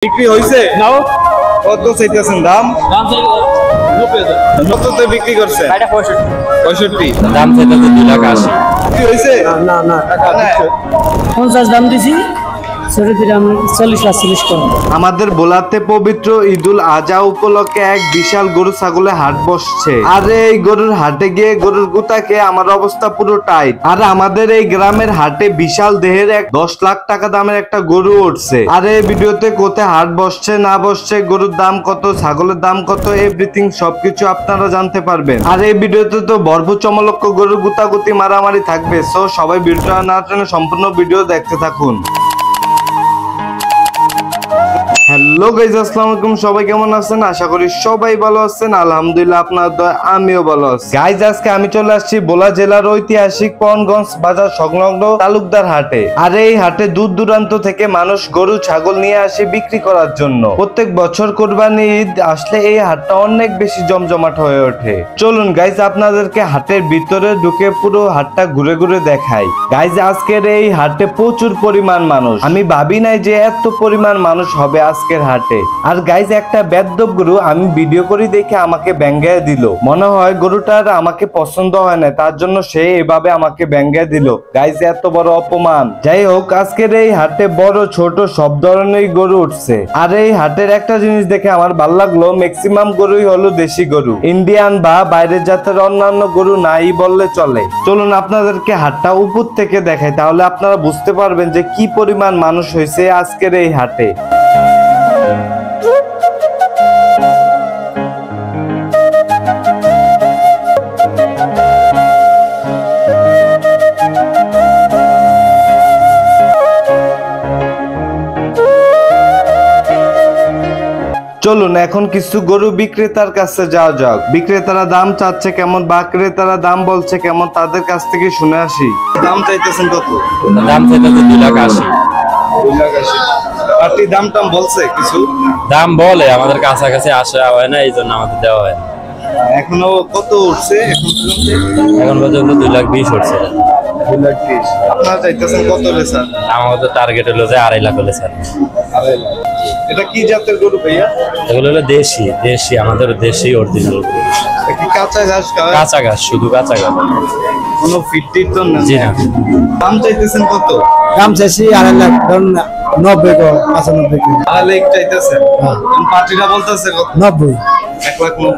বিক্রি হইছে নাও কত চাইতেছেন দাম? দাম চাই 90,000। কততে বিক্রি করছে? এটা 65 দাম চাইতেছে 2,80,000। বিক্রি হইছে? না না টাকা নাই 50 দাম দিছি, ছোট দিলে আমি 40-40 কম। আমাদের বোলাতে পবিত্র ঈদুল আজহা উপলক্ষে এক বিশাল গরু ছাগলের হাট বসছে। আর এই গরুর হাটে গিয়ে গরুর গুতাকে আমার অবস্থা পুরো টাইট। আর আমাদের এই গ্রামের হাটে বিশাল দেহের 10 লাখ টাকা দামের একটা গরু উঠছে। আর এই ভিডিওতে কোথায় হাট বসছে না বসছে, গরুর দাম কত, ছাগলের দাম কত, এভরিথিং সবকিছু আপনারা জানতে পারবেন। আর এই ভিডিওতে তো ভরপুর চমলক্ষ গরুর গুতাগুতি মারামারি থাকবে। সো সবাই ভিডিওটা না টেনে সম্পূর্ণ ভিডিও দেখতে থাকুন। হ্যালো গাইস, আসসালামু আলাইকুম। সবাই কেমন আছেন? আশা করি সবাই ভালো আছেন। আলহামদুলিল্লাহ, আপনাদের দয়ায় আমিও ভালো আছি। গাইস, আজকে আমি চলে আসছি ভোলা জেলার ঐতিহাসিক পনগঞ্জ বাজার সংলগ্ন তালুকদার হাটে। আর এই হাটে দূর দূরান্ত থেকে মানুষ গরু ছাগল নিয়ে আসে বিক্রি করার জন্য। প্রত্যেক বছর কুরবানি ঈদ আসলে এই হাটটা অনেক বেশি জমজমাট হয়ে ওঠে। চলুন গাইস, আপনাদেরকে হাটের ভিতরে ঢুকে পুরো হাটটা ঘুরে ঘুরে দেখাই। গাইস, আজকের এই হাটে প্রচুর পরিমাণ মানুষ। আমি ভাবি নাই যে এত পরিমাণ মানুষ হবে আজকের হাটে। আর গাইজ, একটা বেদ্যপ গরু আমি ভিডিও করি দেখে আমাকে ব্যঙ্গায় দিল। মনে হয় গরুটার আমাকে পছন্দ হয় না, তার জন্য সে এভাবে আমাকে ব্যঙ্গায় দিল। গাইজ, এত বড় অপমান। যাই হোক, আজকের এই হাটে বড় ছোট সব ধরনের গরু উঠছে। আর এই হাটের একটা জিনিস দেখে আমার ভালো লাগলো, ম্যাক্সিমাম গরুই হলো দেশি গরু। ইন্ডিয়ান বা বাইরের জাতের অন্যান্য গরু নাই বললে চলে। চলুন আপনাদেরকে হাটটা উপর থেকে দেখাই, তাহলে আপনারা বুঝতে পারবেন যে কি পরিমাণ মানুষ হয়েছে আজকের এই হাটে। চলুন এখন কিছু গরু বিক্রেতার কাছে যাওয়া যাক। বিক্রেতারা দাম চাচ্ছে কেমন বা ক্রেতারা দাম বলছে কেমন, তাদের কাছ থেকে শুনে আসি। দাম চাইতেছেন কত? দাম চাইতেছে 2,80,000। 2,80,000। পার্টি দাম টাম বলছে কিছু? দাম বলে, আমাদের কাছাকাছি আসা হয় না, এই জন্য আমাদের দেওয়া হয় না। এখনো কত উঠছে এখন পর্যন্ত 2,20,000 উঠছে। 2,20,000। আপনারা চাইতেছেন কত রে স্যার? আমাদের টার্গেট হলো যে 2.5 লাখ হলে স্যার। 2.5 লাখ। এটা কি জাতের গরু ভাইয়া? এগুলো হলো দেশি, আমাদের দেশি অরিজিনাল গরু। এটা কি কাঁচা ঘাস খাওয়া? কাঁচা ঘাস, শুধু কাঁচা ঘাস, কোনো ফিটটির তো না? জি না। দাম চাইতেছেন কত? দাম চাইছি 2.5 লাখ, ধরুন 90 কো 95 কো। 2.5 লাখ চাইতেছেন? পার্টিরা বলতেছে কত? 90 1,90,000।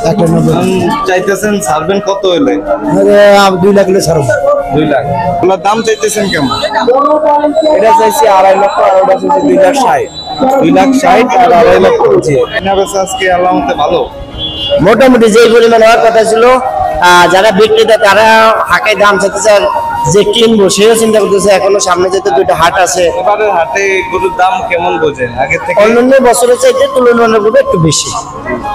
1,90,000 চাইতেছেন ছাড়বেন কত হইলে? 2 লাখ হলে ছাড়ব। 2 লাখ। ওগুলোর দাম চাইতেছেন কেমন? এটা চাইছি 2.5 লাখ, আর ওটা চাইছি 2,60,000। 2,60,000 আর 2.5 লাখ জি। কেনা বেচা আজকে আল্লাহমতে ভালো? মোটামুটি যে পরিমাণ হওয়ার কথা ছিল, যারা বিক্রেতা তারা হাটে দাম চাইতেছে, আর যে কিনবো সেও চিন্তা করতেছে। এখনো সামনে যেতে 2টা হাট আছে। এবারে হাটে গরুর দাম কেমন বোঝেন আগে থেকে? অন্যান্য বছরের চাইতে তুলনামূলকভাবে একটু বেশি,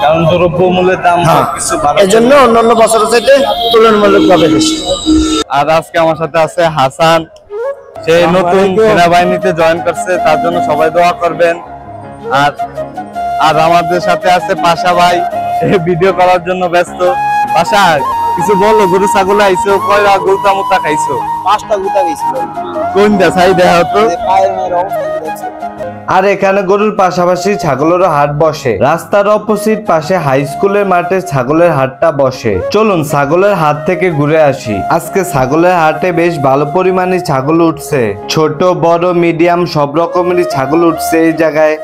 কারণ দ্রব্যমূল্যের দাম কিছু এই জন্য অন্যান্য বছরের চাইতে তুলনামূলকভাবে বেশি। আর আজকে আমার সাথে আছে হাসান, সে নতুন সেনাবাহিনীতে জয়েন করছে, তার জন্য সবাই দোয়া করবেন। আর আর আমাদের সাথে আছে পাশা ভাই, সে ভিডিও করার জন্য ব্যস্ত। পাশা, কিছু বলো, গরু ছাগল আইছো, কয়টা গরুটা মুতা খাইছো? 5টা গুতা গেছিল। কোনটা চাই দেখা হতো? পায়ের অবস্থা কি দেখছো? আর এখানে গরুর পাশাপাশি ছাগলেরও হাট বসে। রাস্তার অপোজিট পাশে হাই স্কুলের মাঠে ছাগলের হাটটা বসে। চলুন ছাগলের হাট থেকে ঘুরে আসি। আজকে ছাগলের হাটে বেশ ভালো পরিমাণে ছাগল উঠছে। ছোট বড় মিডিয়াম সব রকমেরই ছাগল উঠছে এই জায়গায়।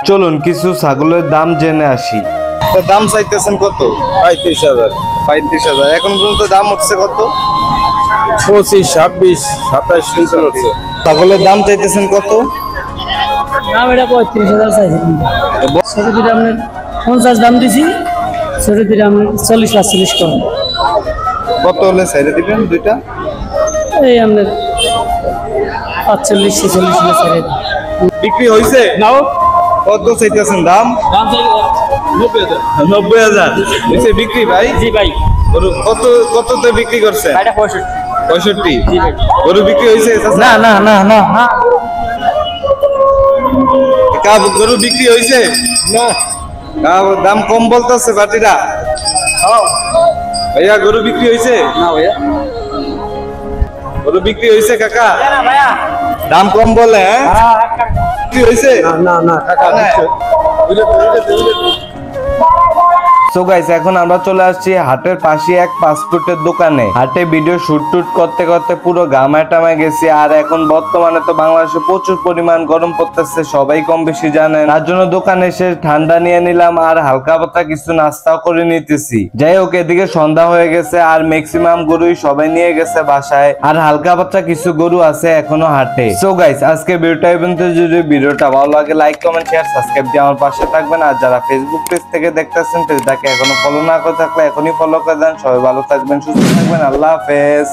চলুন কিছু ছাগলের দাম জেনে আসি। তো দাম চাইতেছেন কত? 35,000। 35,000। এখন পর্যন্ত দাম হচ্ছে কত? 25, 26, 27 কিলো হচ্ছে। ছাগলের দাম চাইতেছেন কত? দাম এটা 35,000 চাইছি। ছোট দিলে আপনার 50 দাম দিছি, ছোট দিলে আপনার 40-40 কম। কত হলে ছেড়ে দিবেন দুইটা? এই আপনার 45-46 হলে ছেড়ে দিই। বিক্রি হয়েছে নাও কত চাইতেছেন দাম? দাম চাই 90,000। 90,000 হয়েছে বিক্রি ভাই? জি ভাই। গরু কততে বিক্রি করছে? এটা 65। 65। জি ভাই। গরু বিক্রি হয়েছে? না না না না না, গরু বিক্রি হয়েছে না? দাম কম বলতেছে পার্টিরা। ভাইয়া গরু বিক্রি হয়েছে? না ভাইয়া। গরু বিক্রি হয়েছে কাকা? না ভাইয়া। দাম কম বলে? হ্যাঁ, বিক্রি হয়েছে? না টাকা দিচ্ছে। সো গাইস এখন আমরা চলে আসছি হাটের পাশে এক ফাস্টফুডের দোকানে। হাটে ভিডিও শুট টুট করতে করতে পুরো গামায় টামায় গেছি। আর এখন বর্তমানে তো বাংলাদেশে প্রচুর পরিমাণ গরম পড়তেছে, সবাই কম বেশি জানেন। তার জন্য দোকানে এসে ঠান্ডা নিয়ে নিলাম আর হালকা পাতলা কিছু নাস্তাও করে নিতেছি। যাই হোক, এদিকে সন্ধ্যা হয়ে গেছে আর ম্যাক্সিমাম গরুই সবাই নিয়ে গেছে বাসায়, আর হালকা পাতলা কিছু গরু আছে এখনো হাটে। সো গাইস আজকে ভিডিওটা পর্যন্ত। যদি ভিডিওটা ভালো লাগে লাইক কমেন্ট শেয়ার সাবস্ক্রাইব দিয়ে আমার পাশে থাকবেন। আর যারা ফেসবুক পেজ থেকে দেখতেছেন পেজটাকে এখনো ফলো না করে থাকলে এখনই ফলো করে দেন। সবাই ভালো থাকবেন, সুস্থ থাকবেন, আল্লাহ হাফেজ।